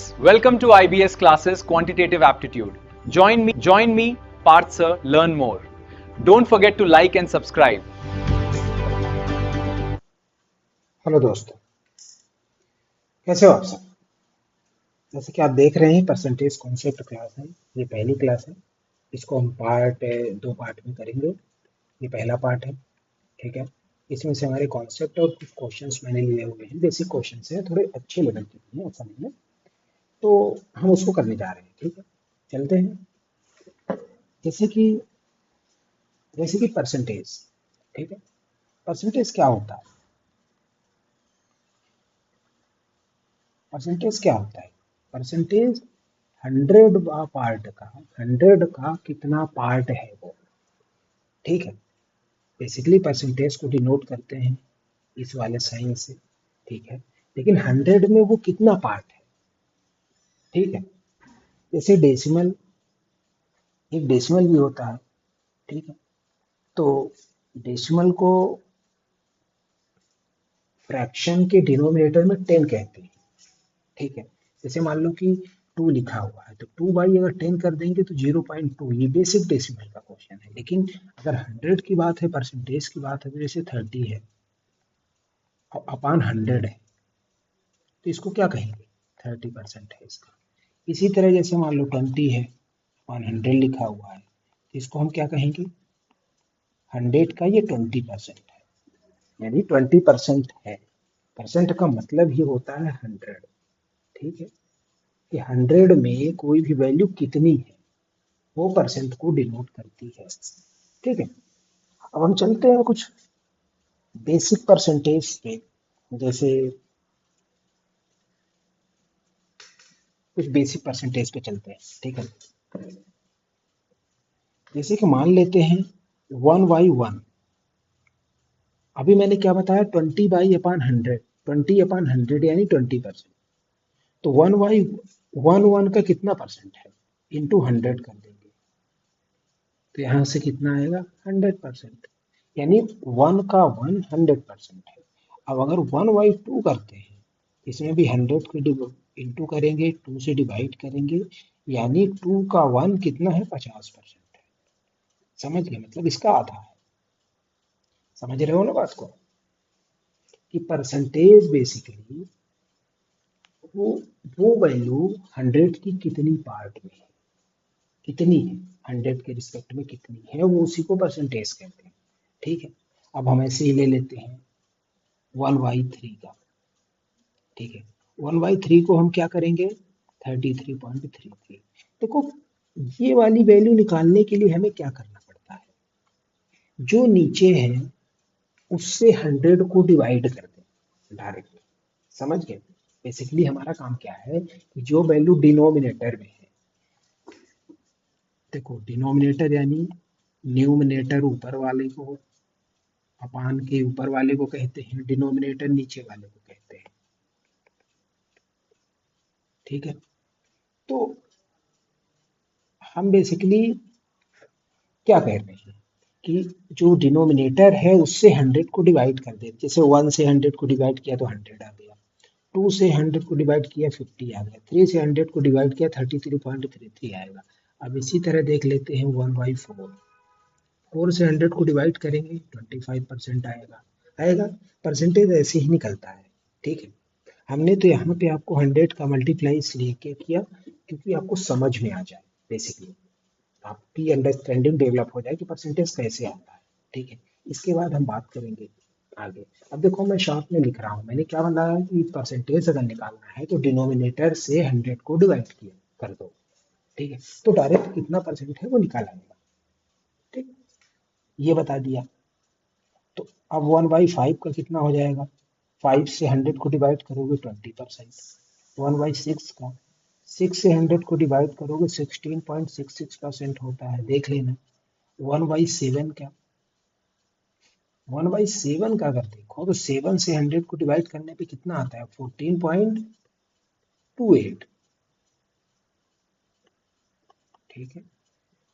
Welcome to IBS classes Quantitative Aptitude. Join me, Parth sir, learn more. Don't forget to like and subscribe. Hello दोस्तों, कैसे हो आप सब। जैसे कि आप देख रहे हैं परसेंटेज कॉन्सेप्ट क्लास है। ये पहली क्लास है। इसको हम दो पार्ट में करेंगे। ये पहला पार्ट है, ठीक है। इसमें से हमारे कॉन्सेप्ट और कुछ क्वेश्चंस मैंने लिए हुए हैं, बेसिक क्वेश्चंस हैं, थोड़े अच्छे लेवल के हैं ऐसा नहीं है। तो हम उसको करने जा रहे हैं, ठीक है। चलते हैं। जैसे कि परसेंटेज, ठीक है। परसेंटेज क्या होता है? परसेंटेज क्या होता है? परसेंटेज 100 का कितना पार्ट है वो, ठीक है। बेसिकली परसेंटेज को डिनोट करते हैं इस वाले साइन से, ठीक है। लेकिन 100 में वो कितना पार्ट है, ठीक है। जैसे डेसिमल, एक डेसिमल भी होता है, ठीक है। तो डेसिमल को फ्रैक्शन के डिनोमिनेटर में 10 कहते हैं, ठीक है। जैसे मान लो कि 2 लिखा हुआ है, तो 2 बाई अगर 10 कर देंगे तो 0.2, ये बेसिक डेसिमल का क्वेश्चन है। लेकिन अगर 100 की बात है, परसेंटेज की बात है, तो जैसे 30 है और अपान 100 है, तो इसको क्या कहेंगे? 30% है इसका। इसी तरह जैसे मान लो 20 है, अपान 100 लिखा हुआ है, तो इसको हम क्या कहेंगे? 100 का ये 20% है, यानी 20% है। परसेंट का मतलब ही होता है 100, ठीक है। कि 100 में कोई भी वैल्यू कितनी है, वो परसेंट को डिनोट करती है, ठीक है। अब हम चलते हैं कुछ बेसिक परसेंटेज पे। जैसे कुछ बेसिक परसेंटेज पे चलते हैं, ठीक है। जैसे कि मान लेते हैं 1/1। अभी मैंने क्या बताया? 20/100, 20/100 यानी 20%। तो 1/1 का कितना परसेंट है? इंटू 100 कर देंगे, तो यहाँ से कितना आएगा? 100%। यानी 1 का 100% है। अब अगर 1/2 करते हैं, इसमें भी 100 को इंटू करेंगे, 2 से डिवाइड करेंगे, यानी 2 का 1 कितना है? 50% है। समझ गए? मतलब इसका आधा है। समझ रहे हो ना बात को, कि परसेंटेज बेसिकली वो वो वैल्यू 100 की कितनी पार्ट में है, कितनी है 100 के रिस्पेक्ट में कितनी है, वो उसी को परसेंटेज कहते हैं, ठीक है। अब हम ऐसे ही ले लेते हैं 1/3 का, ठीक है। 1/3 को हम क्या करेंगे? 33.33। देखो, ये वाली वैल्यू निकालने के लिए हमें क्या करना पड़ता है? जो नीचे है उससे 100 को डिवाइड कर दें डायरेक्ट। समझ गए? बेसिकली हमारा काम क्या है कि जो वैल्यू डिनोमिनेटर में है, देखो डिनोमिनेटर यानी न्यूमिनेटर ऊपर वाले को, अपान के ऊपर वाले को कहते हैं, डिनोमिनेटर नीचे वाले को कहते हैं, ठीक है। तो हम बेसिकली क्या कह रहे हैं कि जो डिनोमिनेटर है उससे 100 को डिवाइड कर दे। जैसे 1 से 100 को डिवाइड किया तो 100 आ गया, 2 से 100 को डिवाइड किया 50 आ गया, 3 से 100 को डिवाइड किया 33.33 आएगा। अब इसी तरह देख लेते हैं 1/4, 4 से 100 को डिवाइड करेंगे 25% आएगा। परसेंटेज ऐसे ही निकलता है, ठीक है। हमने तो यहाँ पे आपको 100 का मल्टीप्लाई इसलिए किया क्योंकि आपको समझ में आ जाए, बेसिकली आपकी अंडरस्टैंडिंग डेवलप हो जाए कि परसेंटेज कैसे आता है, ठीक है। इसके बाद हम बात करेंगे आगे। अब देखो मैं शॉर्ट में लिख रहा हूँ, मैंने क्या बताया कि परसेंटेज अगर निकालना है तो डिनोमिनेटर से 100 को डिवाइड किया कर दो, ठीक है। तो डायरेक्ट कितना परसेंट है वो निकाल आएगा, ठीक। ये बता दिया। तो अब 1/5 का कितना हो जाएगा? 5 से 100 को डिवाइड करोगे 20%। 1/6 का, 6 से 100 को डिवाइड करोगे 16.66% होता है, देख लेना। 1/7 का, 1/7 का अगर देखो तो 7 से 100 को डिवाइड करने पे कितना आता है? 14.28, ठीक है।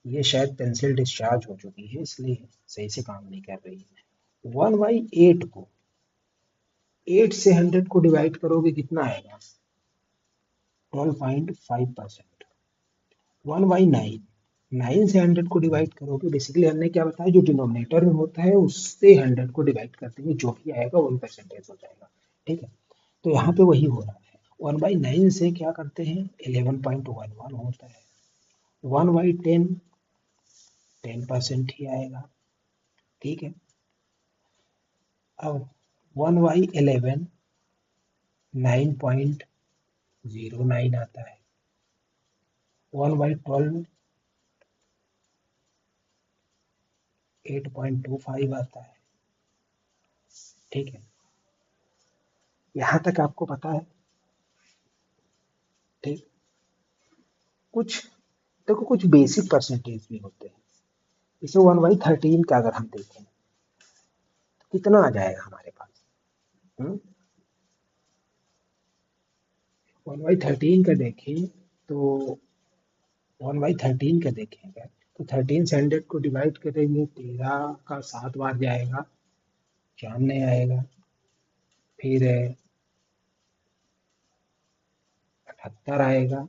ये शायद पेंसिल डिस्चार्ज हो चुकी है इसलिए सही से काम नहीं कर रही है। 1/8 को 8 से 100 को डिवाइड करोगे कितना आएगा? 12.5%। 1/9, 9 से 100 को डिवाइड करोगे, बेसिकली हमने क्या बताया, जो डिनोमिनेटर में होता है उससे 100 को डिवाइड करते हुए जो भी आएगा वही परसेंटेज हो जाएगा। ठीक है, तो यहाँ पे वही हो रहा है। 1/9 से क्या करते हैं, 11.11 होता है। 1/10 10% ही आएगा। ठीक है, अब 1/11 9.09 आता है। 1/12 8.25 आता है। ठीक है, यहाँ तक आपको पता है। ठीक, कुछ देखो, कुछ बेसिक परसेंटेज भी होते हैं। इसे 1/13 का अगर हम देखें तो कितना आ जाएगा हमारे पास। 1/13 का देखें तो 1/13 का देखेंगे तो 13 से 100 को डिवाइड करेंगे, 13 का 7 बार जाएगा, सामने आएगा। फिर 78 आएगा,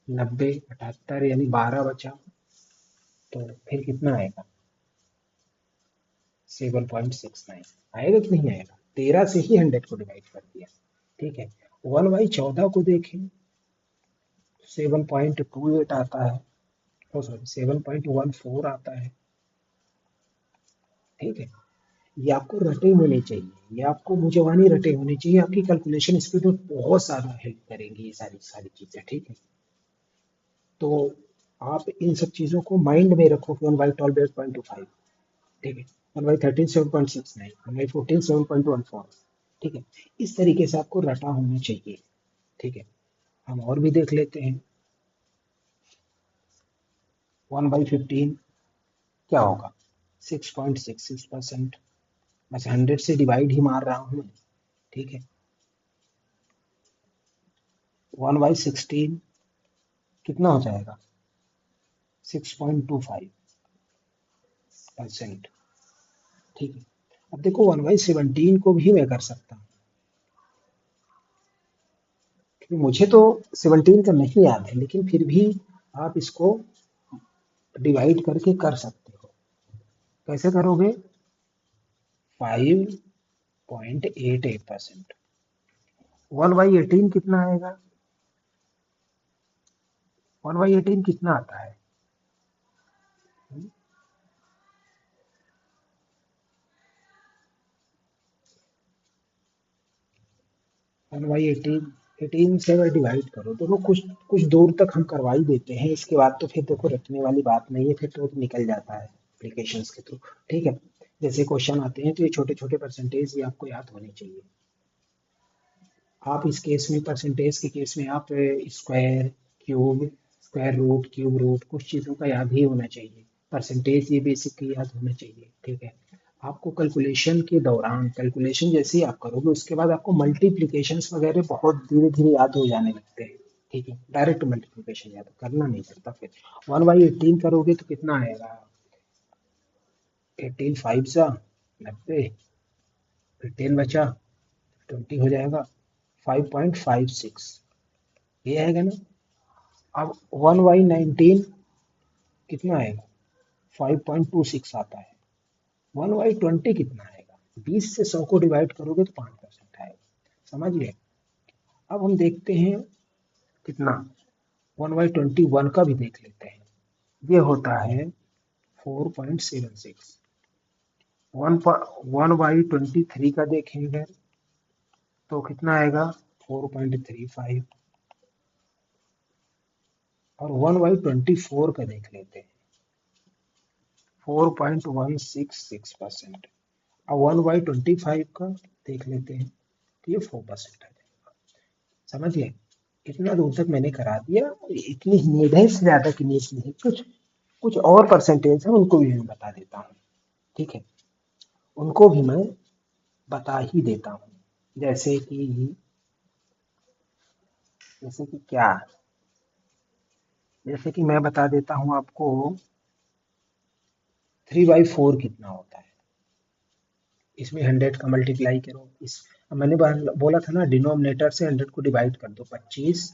90 78 यानी 12 बचा, तो फिर कितना आएगा, 7.69 आएगा कि नहीं आएगा। 13 से ही 100 को डिवाइड कर दिया। ठीक है, 1/14 को देखें 7.28 आता है, ओ सॉरी 7.14 आता है। ठीक है, ये आपको रटे होने चाहिए, ये आपको मुजवानी रटे होने चाहिए, आपकी कैलकुलेशन स्पीड में बहुत सारा हेल्प करेंगी ये सारी सारी चीजें। ठीक है, तो आप इन सब चीजों को माइंड में रखो कि 1/12 8.25। ठीक है, 1/13 7.69, 1/14 7.14। ठीक है, इस तरीके से आपको रटा होना चाहिए। ठीक है, हम और भी देख लेते हैं। 1/15 क्या होगा, 6.66%। बस 100 से डिवाइड ही मार रहा हूँ। ठीक है, 1/16 कितना हो जाएगा, 6.25%। ठीक है, अब देखो 1/17 को भी मैं कर सकता हूँ, क्योंकि मुझे तो 17 का नहीं याद है, लेकिन फिर भी आप इसको डिवाइड करके कर सकते हो। कैसे करोगे, 5.88%। 1/18 कितना आएगा, 1/18 कितना आता है, 1/18 18 से अगर डिवाइड करो, देखो कुछ कुछ दूर तक हम करवा ही देते हैं, इसके बाद तो फिर देखो रटने वाली बात नहीं है, फिर तो निकल जाता है एप्लीकेशंस के थ्रू। ठीक है, जैसे क्वेश्चन आते हैं तो ये छोटे छोटे परसेंटेज भी आपको याद होने चाहिए। आप इस केस में, परसेंटेज के केस में, आप square, cube, square root, cube root, कुछ चीज़ों का याद ही होना चाहिए। परसेंटेज ये बेसिक याद होना चाहिए। ठीक है, आपको कैलकुलेशन के दौरान, कैलकुलेशन जैसे ही आप करोगे उसके बाद आपको मल्टीप्लिकेशंस वगैरह बहुत धीरे धीरे याद हो जाने लगते हैं। ठीक है, डायरेक्ट मल्टीप्लिकेशन याद करना नहीं पड़ता। फिर 1/18 करोगे तो कितना आएगा, 18 5 सा 90, फिर 10 बचा, 20 हो जाएगा, 5.56 ये आएगा ना। अब 1/19 कितना आएगा, 5.26 आता है। 1/20 कितना आएगा, 20 से 100 को डिवाइड करोगे तो 5% आएगा। समझ गए। अब हम देखते हैं कितना, 1/21 का भी देख लेते हैं। ये होता है 4.76। 1/23 का देखेंगे तो कितना आएगा, 4.35। और 1/24 का देख लेते हैं, 4.166%। अब 1/25 का देख लेते हैं तो ये 4% आ जाएगा। समझ गए, इतना दूर तक मैंने करा दिया, इतनी नीड है, इससे ज्यादा की नीड नहीं। कुछ कुछ और परसेंटेज है उनको भी मैं बता देता हूँ। ठीक है, उनको भी मैं बता ही देता हूँ। जैसे कि क्या, जैसे कि मैं बता देता हूँ आपको, 3/4 कितना होता है। इसमें 100 का मल्टीप्लाई करो, इस, अब मैंने बोला था ना, डिनोमिनेटर से 100 को डिवाइड कर दो, 25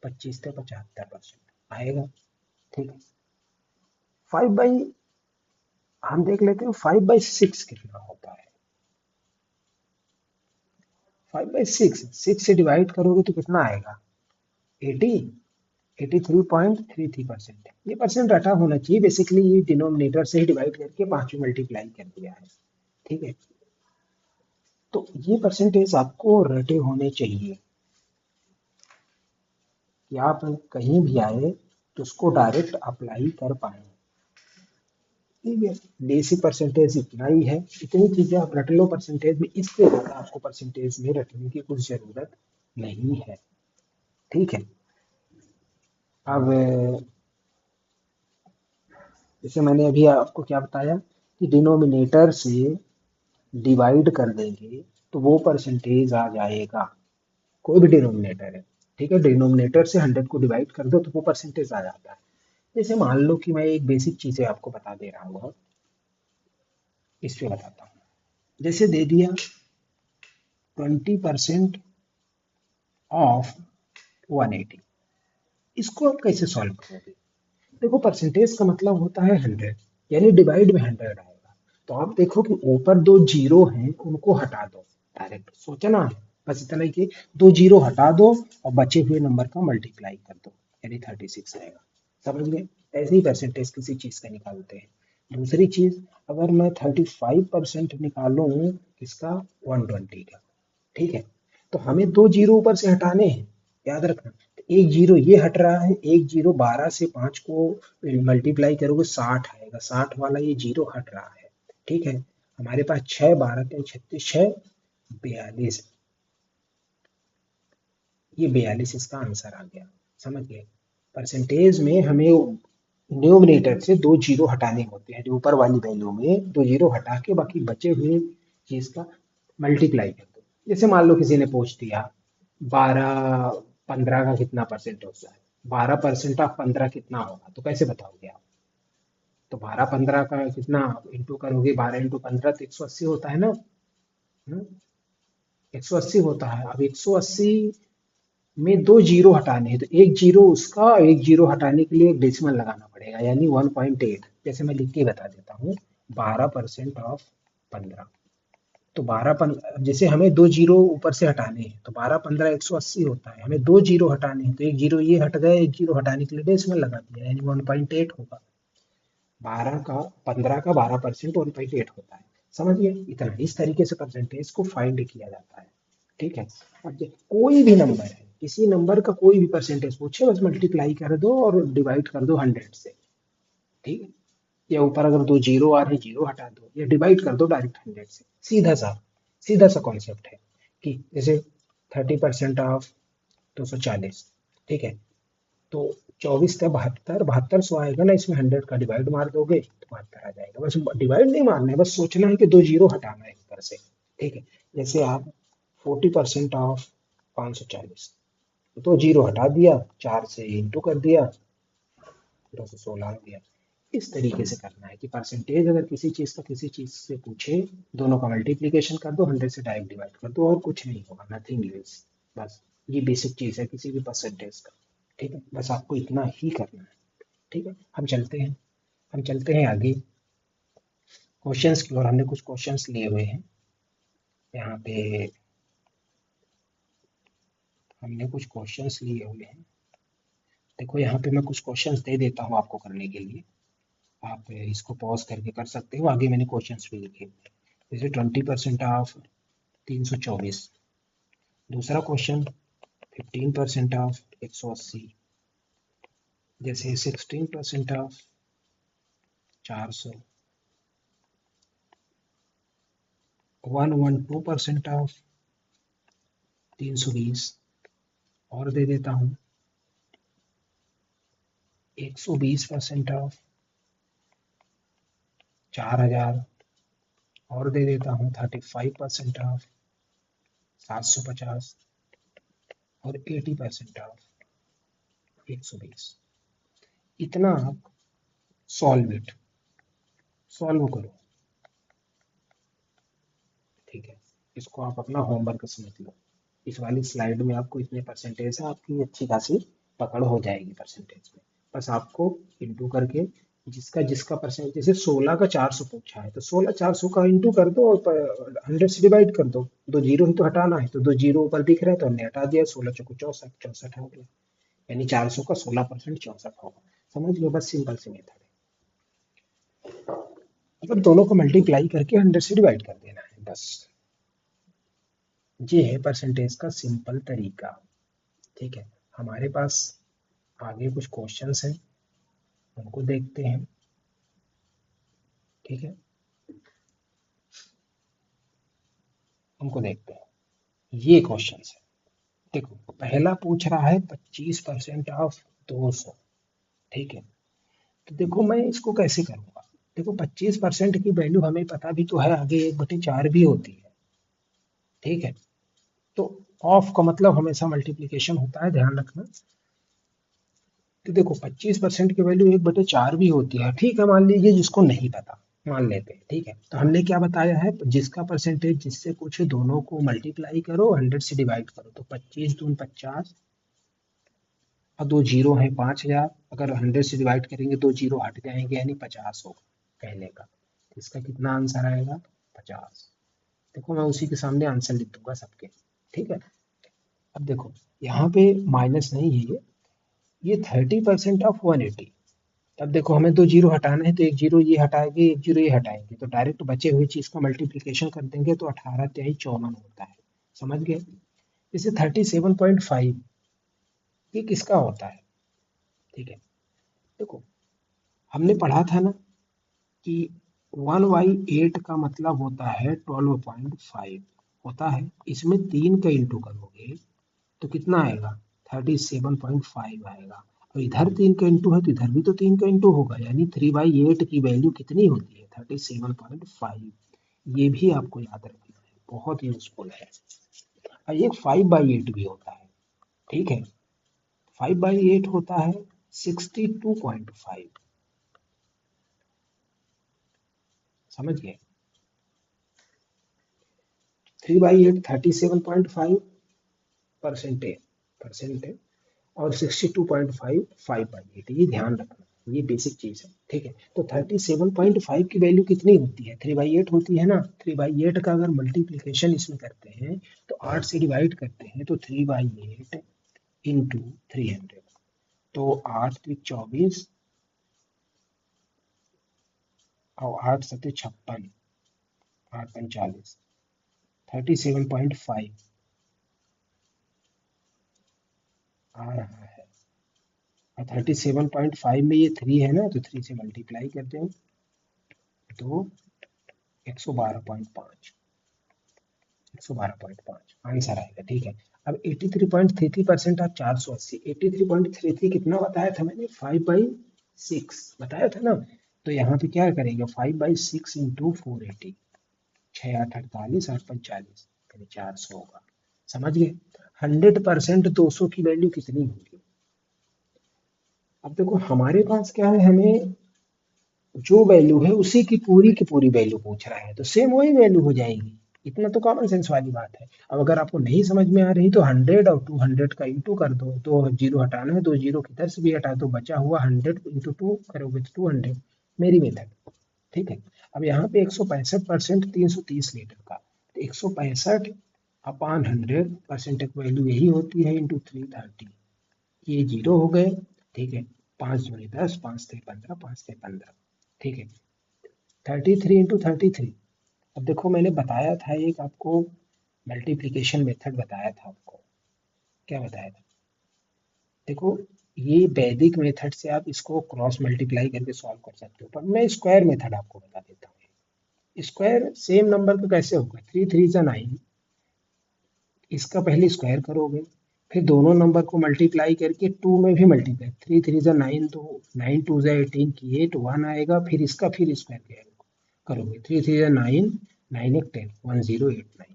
25 से 75% आएगा। ठीक है, 5/, हम देख लेते हैं 5/6 कितना होता है। 5/6, 6 से डिवाइड करोगे तो कितना आएगा, 80, 83.33%। ये परसेंट रटा होना चाहिए, बेसिकली ये डिनोमिनेटर से ही डिवाइड करके 5 में मल्टीप्लाई कर दिया है। ठीक है, तो ये परसेंटेज आपको रटे होने चाहिए कि आप कहीं भी आए तो उसको डायरेक्ट अप्लाई कर पाए। ठीक है, बेसिक परसेंटेज इतना ही है, इतनी चीजें आप रट लो परसेंटेज में, इससे ज्यादा आपको परसेंटेज में रटने की कुछ जरूरत नहीं है। ठीक है, अब जैसे मैंने अभी आपको क्या बताया कि डिनोमिनेटर से डिवाइड कर देंगे तो वो परसेंटेज आ जाएगा, कोई भी डिनोमिनेटर है। ठीक है, डिनोमिनेटर से 100 को डिवाइड कर दो तो वो परसेंटेज आ जाता है। जैसे मान लो कि मैं एक बेसिक चीजें आपको बता दे रहा हूँ, इस पे बताता हूँ। जैसे दे दिया 20% ऑफ 180, इसको आप कैसे सॉल्व करोगे। देखो, परसेंटेज का मतलब होता है 100, यानी डिवाइड में 100 आएगा। तो आप देखो कि ऊपर दो जीरो हैं, उनको हटा दो, डायरेक्ट सोचना है बस इतना ही कि दो जीरो हटा दो और बचे हुए नंबर का मल्टीप्लाई कर दो, यानी 36 आएगा। समझ गए, ऐसे ही परसेंटेज किसी चीज का निकालते हैं। दूसरी चीज, अगर मैं 35% निकालूं किसका, 120 का, ठीक है, तो हमें दो जीरो ऊपर से हटाने हैं, याद रखना। तो एक जीरो ये हट रहा है, एक जीरो 12 से 5 को मल्टीप्लाई करोगे 60 आएगा, 60 वाला ये जीरो हट रहा है। ठीक है, हमारे पास 6 12 3 36, 6 42, ये 42 इसका आंसर आ गया। समझ गए, परसेंटेज में हमें न्यूमरेटर से दो जीरो हटाने होते हैं, जो ऊपर वाली वैल्यू में दो जीरो हटा के बाकी बचे हुए चीज का मल्टीप्लाई कर दो। जैसे मान लो किसी ने पूछ दिया 12 15 का कितना परसेंट होता है, 12% ऑफ 15 कितना होगा, तो कैसे बताओगे आप। तो 12 15 का कितना इंटू करोगे, 12 × 15 तो 180 होता है ना। 180 होता है। अब 180 में दो जीरो हटाने हैं, तो एक जीरो उसका, एक जीरो हटाने के लिए एक डेसिमल लगाना पड़ेगा, यानी 1.8। जैसे मैं लिख के बता देता हूँ, 12% ऑफ 15, तो 12 जैसे हमें दो जीरो ऊपर से हटाने हैं, तो 12 15 180 होता है, हमें दो जीरो हटाने हैं, तो एक जीरो ये हट गए, एक जीरो हटाने के लिए डेसिमल लगा दिया, यानी 1.8 होगा। 12% 1.8 होता है। समझिए, इतना इस तरीके से परसेंटेज को फाइंड किया जाता है। ठीक है, अब कोई भी नंबर है, किसी नंबर का कोई भी परसेंटेज पूछे, बस मल्टीप्लाई कर दो और डिवाइड कर दो 100 से। ठीक है, या ऊपर अगर दो जीरो आ रहे, जीरो हटा दो या डिवाइड कर दो डायरेक्ट 100 से। सीधा सा कॉन्सेप्ट है कि जैसे 30% ऑफ 240, ठीक है, तो 24 का 72, 7200 आएगा ना, इसमें 100 का डिवाइड मार दोगे तो 72 आ जाएगा। बस डिवाइड नहीं मारना है, बस सोचना है कि दो जीरो हटाना है ऊपर से। ठीक है, जैसे आप 40% ऑफ 540, तो जीरो हटा दिया, 4 से इंटू कर दिया, 216 आ गया। इस तरीके से करना है कि परसेंटेज अगर किसी चीज का किसी चीज से पूछे, दोनों का मल्टीप्लीकेशन कर दो, 100 से डायरेक्ट डिवाइड कर दो, और कुछ नहीं होगा, नथिंग एल्स। बस ये बेसिक चीज है किसी भी परसेंटेज का। ठीक है, बस आपको इतना ही करना है। ठीक है, हम चलते हैं आगे क्वेश्चंस की ओर। हमने कुछ क्वेश्चंस लिए हुए हैं यहाँ पे, हमने कुछ क्वेश्चंस लिए हुए हैं। देखो, यहाँ पे मैं कुछ क्वेश्चंस दे देता हूँ आपको करने के लिए, आप इसको पॉज करके कर सकते हो। आगे मैंने क्वेश्चंस भी लिखे हुए हैं। जैसे 20% ऑफ 324, दूसरा क्वेश्चन 15% ऑफ 180, जैसे 16% ऑफ 400, 112% ऑफ 320, और दे देता हूँ 120% ऑफ 4000, और दे देता हूँ 35% ऑफ 750, और 80% ऑफ 120। इतना आप सॉल्व करो। ठीक है, इसको आप अपना होमवर्क समझ लो। इस वाली स्लाइड में आपको इतने परसेंटेज है, आपकी अच्छी खासी पकड़ हो जाएगी परसेंटेज में। बस आपको इंटू करके जिसका जिसका परसेंट, जैसे 16 का 400 पूछा है तो 16 400 का इंटू कर दो और 100 से डिवाइड कर दो। दो जीरो ही तो हटाना है, तो दो जीरो ऊपर दिख रहा है तो हमने हटा दिया। 16 चौको 64, 64 हो गया, यानी 400 का 16% 64 होगा। समझ लो, बस सिंपल सी मेथड है। मतलब दोनों को मल्टीप्लाई करके 100 से डिवाइड कर देना है बस। ये है परसेंटेज का सिंपल तरीका। ठीक है, हमारे पास आगे कुछ क्वेश्चंस हैं, उनको देखते हैं। ठीक है, उनको देखते हैं। ये क्वेश्चन है, देखो पहला पूछ रहा है 25% ऑफ 200। ठीक है, तो देखो मैं इसको कैसे करूंगा। देखो 25% की वैल्यू हमें पता भी तो है, आगे 1/4 भी होती है। ठीक है, तो ऑफ का मतलब हमेशा मल्टीप्लीकेशन होता है, ध्यान रखना। तो देखो 25% की वैल्यू 1/4 भी होती है। ठीक है, मान लीजिए जिसको नहीं पता, मान लेते हैं। ठीक है, तो हमने क्या बताया है, जिसका परसेंटेज जिससे पूछे दोनों को मल्टीप्लाई करो, 100 से डिवाइड करो। तो 25 दून 50 और दो जीरो है 5000। अगर 100 से डिवाइड करेंगे दो जीरो हट जाएंगे, यानी 50 होगा पहले का। तो इसका कितना आंसर आएगा, 50। देखो मैं उसी के सामने आंसर लिख दूंगा सबके। ठीक है, अब देखो यहाँ पे माइनस नहीं है, ये 30% ऑफ 180। अब देखो हमें दो जीरो हटाना है, तो एक जीरो ये हटाएंगे, एक जीरो ये हटाएंगे, तो डायरेक्ट बचे हुए चीज का मल्टीप्लीकेशन कर देंगे, तो 18 तिहाई 54 होता है। समझ गए। जैसे 37.5 ये किसका होता है। ठीक है, देखो हमने पढ़ा था ना कि 1/8 का मतलब होता है 12.5 होता है। इसमें 3 का इंटू करोगे तो कितना आएगा, 37.5 आएगा। और इधर 3 का इंटू है तो इधर भी तो 3 का इंटू होगा, यानी 3/8 की वैल्यू कितनी होती है, 37.5। ये भी आपको याद रखना है, बहुत यूजफुल है। और ये 5/8 भी होता है। ठीक है, 5/8 होता है 62.5। समझ गए। 3/8 37.5 परसेंटेज परसेंटेज, और 62.5 5/8। ये ध्यान रखना, ये बेसिक चीज है। ठीक है, तो 37.5 की वैल्यू कितनी होती है, 3/8 होती है ना। 3/8 का अगर मल्टीप्लीकेशन इसमें करते हैं तो 8 से डिवाइड करते हैं, तो 3/8 इंटू 300। तो 8 3 24 और 8 7 56, 8 45, 37.5 आ रहा है। और 37.5 में ये 3 है ना, तो 3 से मल्टीप्लाई करते हैं तो 112.5, 112.5 आंसर आएगा। ठीक है, अब 83.33% आप 480, 83.33 कितना बताया था मैंने, 5/6 बताया था ना। तो यहाँ पे क्या करेंगे, 5/6 इंटू 480, 6 8 48 8 45, यानी 400 होगा। समझ गए। 100% 200 की वैल्यू कितनी होगी। अब देखो हमारे पास क्या है, हमें जो वैल्यू है उसी की पूरी वैल्यू पूछ रहा है, तो सेम वही वैल्यू हो जाएगी। इतना तो कॉमन सेंस वाली बात है। अब अगर आपको नहीं समझ में आ रही तो 100 और 200 का इंटू कर दो। तो जीरो हटाना है, दो जीरो किधर से भी हटा दो, बचा हुआ 100 इंटू 2 करोगे तो 200, मेरी मेथड। ठीक है, अब यहाँ पे 165% 330 लीटर का, तो 165 अपान 100 परसेंट वैल्यू यही होती है, इंटू 330। ये जीरो हो गए। ठीक है, 5 दूनी 10, 5 3 15, 5 3 15। ठीक है, 33 इंटू 33। अब देखो मैंने बताया था एक आपको मल्टीप्लिकेशन मेथड बताया था आपको, क्या बताया था, देखो ये वैदिक मेथड से आप इसको क्रॉस मल्टीप्लाई करके सॉल्व कर सकते हो, पर मैं स्क्वायर मेथड आपको बता देता हूँ। स्क्वायर सेम नंबर का कैसे होगा, 3 3 जा 9, इसका पहले स्क्वायर करोगे, फिर दोनों नंबर को मल्टीप्लाई करके 2 में भी मल्टीप्लाई, 3 3 जा 9, तो 9 2 जा 18 की 8 1 आएगा, फिर इसका फिर स्क्वायर करोगे, 3 3 जा 9, 9 1 10, 1089।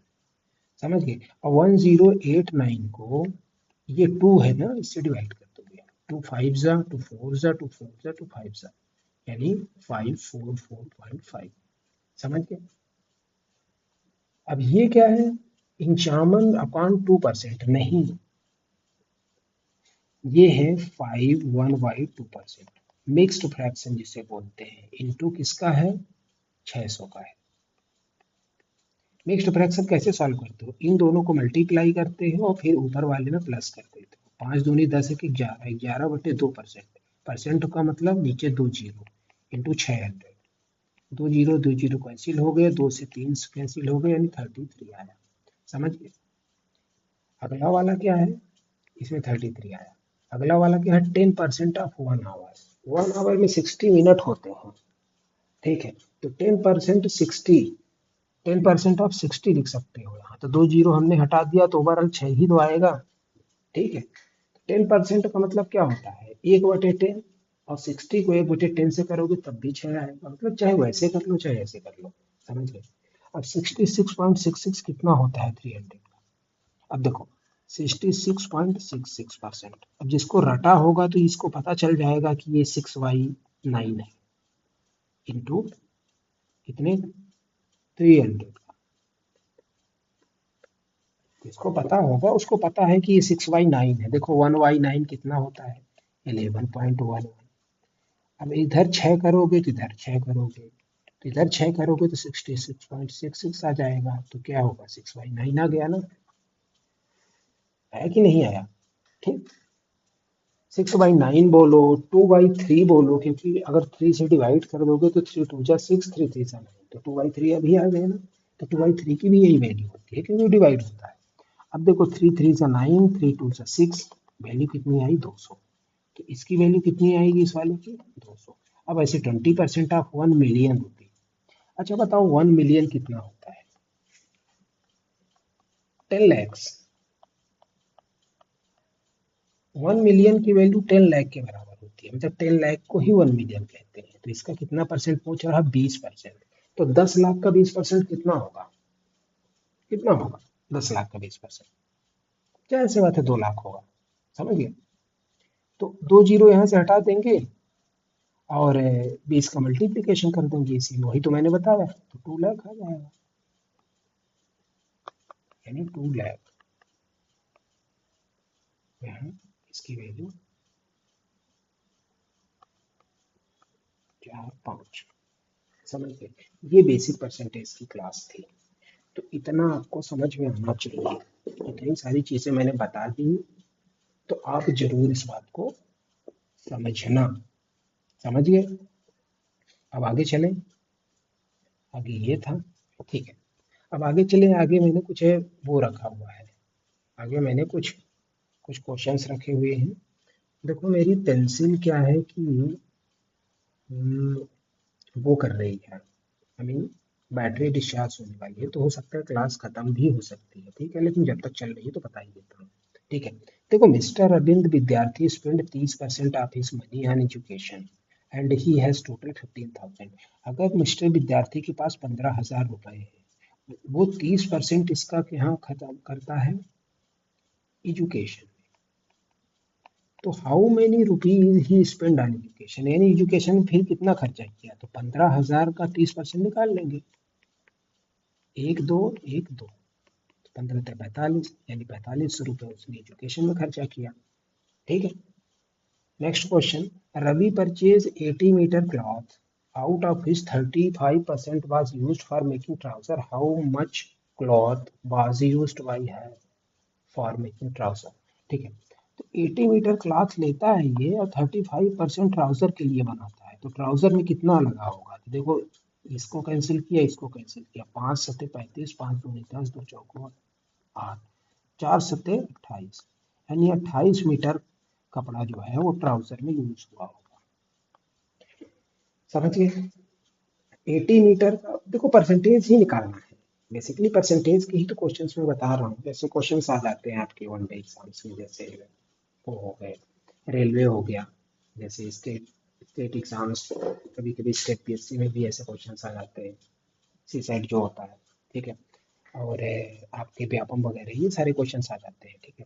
समझ गए। और 1089 को ये 2 है ना, इससे डिवाइड कर दोगे, 2 5 जा 2 4 जा 2 4 जा 2 5 जा, यानी 544.5। समझ गए। अब ये क्या है, 55 अपान 2% नहीं, ये है 5 1/2%, मिक्स्ड फ्रैक्शन जिसे बोलते हैं, इनटू किसका है, 600 का है। मिक्स्ड फ्रैक्शन कैसे सॉल्व करते हो, इन दोनों को मल्टीप्लाई करते हो और फिर ऊपर वाले में प्लस कर देते हो। 5 दूनी 10 एक 11, 11/2%, परसेंट का मतलब नीचे 2 zero, into 600, 2 zero 2 zero cancel हो गए, 2 से 3 कैंसिल हो गए, यानी 33 आया। समझ गए। अगला वाला क्या है, इसमें 33 आया। अगला वाला क्या है, 10% ऑफ 1 आवर, 1 आवर में 60 मिनट होते हैं, ठीक है। तो 10% 60, 10% ऑफ 60 लिख सकते हो यहाँ, तो 2 जीरो हमने हटा दिया तो ओवरऑल 6 ही तो आएगा, ठीक है। 10% का मतलब क्या होता है, 1/10, और 60 को 1/10 से करोगे तब भी 6 आएगा, मतलब चाहे वैसे कर लो चाहे ऐसे कर लो, समझ गए। अब 66.66 कितना होता है 300 का, अब देखो 66.66%, अब जिसको रटा होगा तो इसको पता चल जाएगा कि ये 6/9 है, इंटू कितने 300, जिसको पता होगा उसको पता है कि ये 6/9 है। देखो 1/9 कितना होता है, 11.11। अब इधर 6 करोगे तो इधर 6 करोगे, तो इधर 6 करोगे तो 66.66 आ जाएगा, तो क्या होगा 6/9 आ गया ना, है कि नहीं आया, ठीक। 6/9 बोलो, 2/3 बोलो, क्योंकि अगर 3 से डिवाइड कर दोगे तो 3 2 जा 6, 3 3 जा 9, तो 2/3 अभी आ गए ना, तो 2/3 की भी यही वैल्यू होती है क्योंकि डिवाइड होता है। अब देखो 3 3 जा 9, 3 2 जा 6, वैल्यू कितनी आई 200, तो इसकी वैल्यू कितनी आएगी इस वाले की 200। अब ऐसे 20% ऑफ 1 मिलियन रुपी। अच्छा बताओ 1 मिलियन कितना होता है, 10 लैक्स। 1 मिलियन की वैल्यू 10 लाख के बराबर होती है, मतलब 10 लाख को ही 1 मिलियन कहते हैं। तो इसका कितना परसेंट पहुंच रहा, 20%। तो 10 लाख का 20% कितना होगा, कितना होगा 10 लाख का 20%, क्या ऐसे बात है 2 लाख होगा, समझ गए। तो 2 जीरो यहाँ से हटा देंगे और 20 का मल्टीप्लीकेशन कर देंगे इसी में, वही तो मैंने बताया, तो 2 लाख आ जाएगा, यानी 2 लाख। यहाँ इसकी वैल्यू 4 5, समझ गए। ये बेसिक परसेंटेज की क्लास थी, तो इतना आपको समझ में आना चाहिए। इतनी सारी चीजें मैंने बता दी, तो आप जरूर इस बात को समझना, समझ गए। अब आगे चलें, आगे ये था, ठीक है। अब आगे चले, आगे मैंने कुछ वो रखा हुआ है, आगे मैंने कुछ कुछ क्वेश्चंस रखे हुए हैं। देखो मेरी पेंसिल क्या है कि वो कर रही है, आई मीन बैटरी डिस्चार्ज होने वाली है, तो हो सकता है क्लास खत्म भी हो सकती है, ठीक है, लेकिन जब तक चल रही है तो बता ही देता हूँ, ठीक है। देखो मिस्टर अरविंद विद्यार्थी spend 30% of his money on education and he has total 15,000। अगर मिस्टर विद्यार्थी के पास 15,000 रुपए है, वो 30% इसका यहाँ खत्म करता है एजुकेशन, तो how many rupees he spend on education, यानी एजुकेशन में फिर कितना खर्चा किया, तो 15,000 का 30% निकाल लेंगे, 1 2 1 2, 15 × 45, यानी 4500 रुपये उसने एजुकेशन में खर्चा किया, ठीक है। Next question, Ravi purchase 80 metre cloth, out of his 35% was used for making trouser, how much cloth was used by her for making trouser, ठीक है। तो 80 मीटर क्लॉथ लेता है ये और 35% ट्राउजर के लिए बनाता है, तो ट्राउजर में कितना लगा होगा, तो देखो इसको कैंसिल किया, इसको कैंसिल किया, 5 सत्ते 35, 5 दूनी 10, 2 चौको 8, 4 सत्ते 28, यानी 28 मीटर कपड़ा जो है वो ट्राउजर में यूज हुआ होगा, समझ गए। 80 मीटर का देखो परसेंटेज ही निकालना है, बेसिकली परसेंटेज की ही तो क्वेश्चंस में बता रहा हूँ, जैसे क्वेश्चंस आ जाते हैं आपके वन डे एग्जाम्स में, जैसे वो हो गए, रेलवे हो गया, जैसे स्टेट स्टेट एग्जाम्स, कभी कभी स्टेट पीएससी में भी ऐसे क्वेश्चंस आ जाते हैं, सी सेट जो होता है, ठीक है, और आपके व्यापम वगैरह ये सारे क्वेश्चंस आ जाते हैं, ठीक है।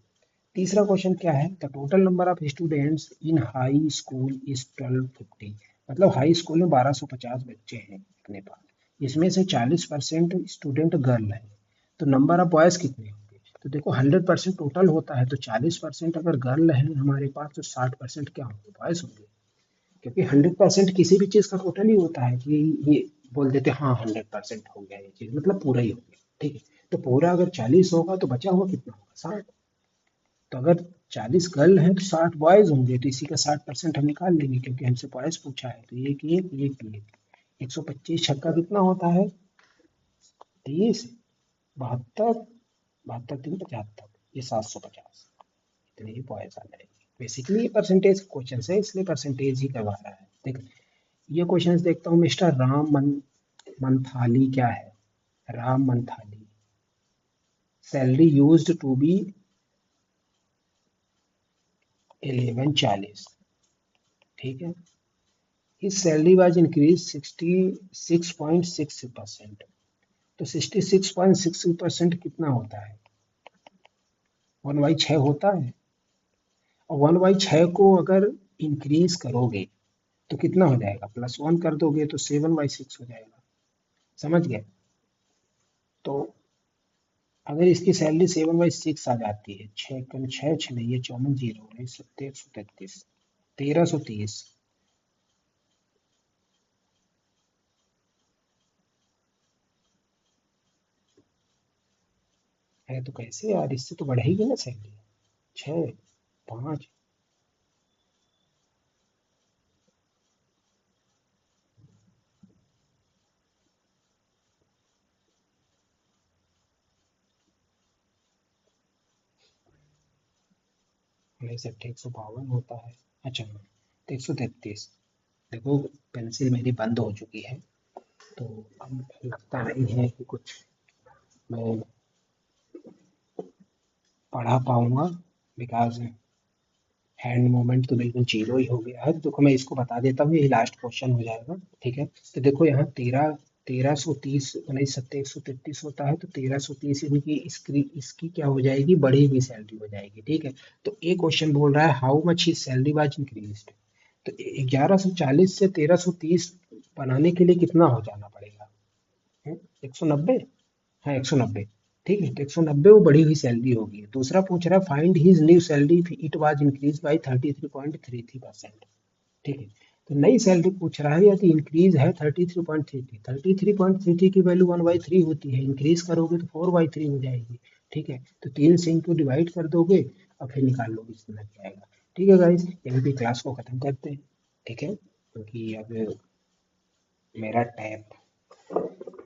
तीसरा क्वेश्चन क्या है, the total number of students in high school is 1250, मतलब हाई स्कूल में 1250 बच्चे हैं अपने पास, इसमें से 40% स्टूडेंट गर्ल है, तो नंबर ऑफ बॉयज कितने होंगे, तो देखो 100% टोटल होता है, तो 40% अगर गर्ल है हमारे पास तो 60% क्या होंगे, बॉयज होंगे। क्योंकि 100% किसी भी चीज का टोटल ही होता है कि ये बोल देते हैं, हाँ 100% हो गया ये चीज, मतलब पूरा ही हो गया, ठीक है। तो पूरा अगर 40 होगा तो बचा हुआ कितना होगा, 60। तो अगर 40 गर्ल है तो 60 बॉयज होंगे, तो इसी का 60% हम निकाल लेंगे, क्योंकि हमसे बॉयज पूछा है। तो ये कि ये कि 125 छक्का कितना होता है, 30, 72, 72 3 75, ये 750, इतने ही बॉयज आ जाएंगे। बेसिकली ये परसेंटेज क्वेश्चन है, इसलिए परसेंटेज ही करवा रहा है। देख, ये क्वेश्चन देखता हूँ। मिस्टर मंथाली क्या है, राम monthly, salary used to be 1140, ठीक है। इस सैलरी वाज इंक्रीज 66.6%। तो 66.6% कितना होता है, 1/6 होता है। और 1/6 को अगर इंक्रीज करोगे तो कितना हो जाएगा, +1 कर दोगे तो 7/6 हो जाएगा, समझ गए। तो अगर इसकी सैलरी 7/6 आ जाती है, 6 नहीं, ये 54 जीरो नहीं, 133, 1330, है तो कैसे यार, इससे तो बढ़ेगी ना सैलरी, 6, 5। नहीं सर, 152 होता है। अच्छा, तो 133। देखो, पेंसिल मेरी बंद हो चुकी है, तो अब लगता नहीं है कि कुछ मैं पढ़ा पाऊंगा, बिकॉज हैंड मूवमेंट तो बिल्कुल जीरो ही हो गया है। तो देखो, मैं इसको बता देता हूँ, ये लास्ट क्वेश्चन हो जाएगा, ठीक है। तो देखो यहाँ 1330 उन्नीस 133 होता है, तो 1330 इनकी इसकी क्या हो जाएगी, बढ़ी हुई सैलरी हो जाएगी, ठीक है। तो एक क्वेश्चन बोल रहा है how much his salary was increased. तो 1140 से 1330 बनाने के लिए कितना हो जाना पड़ेगा, 190, हाँ 190, ठीक है। तो 190 वो बढ़ी हुई सैलरी होगी। दूसरा पूछ रहा है find his new salary, it was increase by 33.33%, ठीक है। तो नई सैलरी पूछ रहा है, यदि इंक्रीज है 33.33, 33.33 की वैल्यू 1/3 होती है, इंक्रीज करोगे तो 4/3 हो जाएगी, ठीक है। तो 3 से इनको डिवाइड कर दोगे और फिर निकाल लोगे, इतना क्या आएगा। ठीक है गाइस, यहीं पे क्लास को खत्म करते हैं, ठीक है, क्योंकि अब मेरा टैब,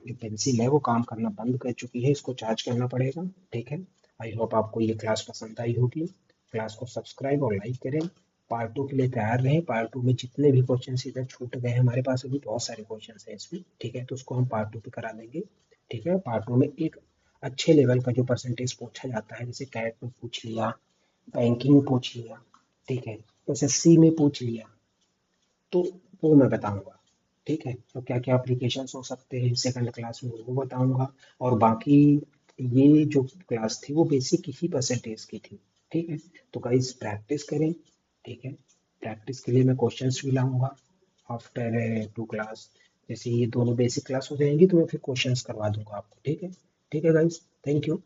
जो पेंसिल है वो काम करना बंद कर चुकी है, इसको चार्ज करना पड़ेगा, ठीक है। आई होप आपको ये क्लास पसंद आई होगी। क्लास को सब्सक्राइब और लाइक करें। पार्ट 2 के लिए तैयार रहें। पार्ट 2 में जितने भी क्वेश्चन इधर छूट गए हैं, हमारे पास अभी बहुत सारे क्वेश्चन हैं इसमें, ठीक है, तो उसको हम पार्ट 2 पे करा देंगे, ठीक है। पार्ट 2 में एक अच्छे लेवल का जो परसेंटेज पूछा जाता है, जैसे कैट में पूछ लिया, बैंकिंग में पूछ लिया, ठीक है, एसएससी में पूछ लिया, तो वो मैं बताऊंगा, ठीक है। तो क्या क्या एप्लीकेशन हो सकते हैं सेकंड क्लास में, वो बताऊंगा। और बाकी ये जो क्लास थी वो बेसिक ही परसेंटेज की थी, ठीक है। तो गाइस प्रैक्टिस करें, ठीक है। प्रैक्टिस के लिए मैं क्वेश्चंस भी लाऊंगा आफ्टर 2 क्लास। जैसे ये दोनों बेसिक क्लास हो जाएंगी तो मैं फिर क्वेश्चंस करवा दूंगा आपको, ठीक है। ठीक है गाइस, थैंक यू।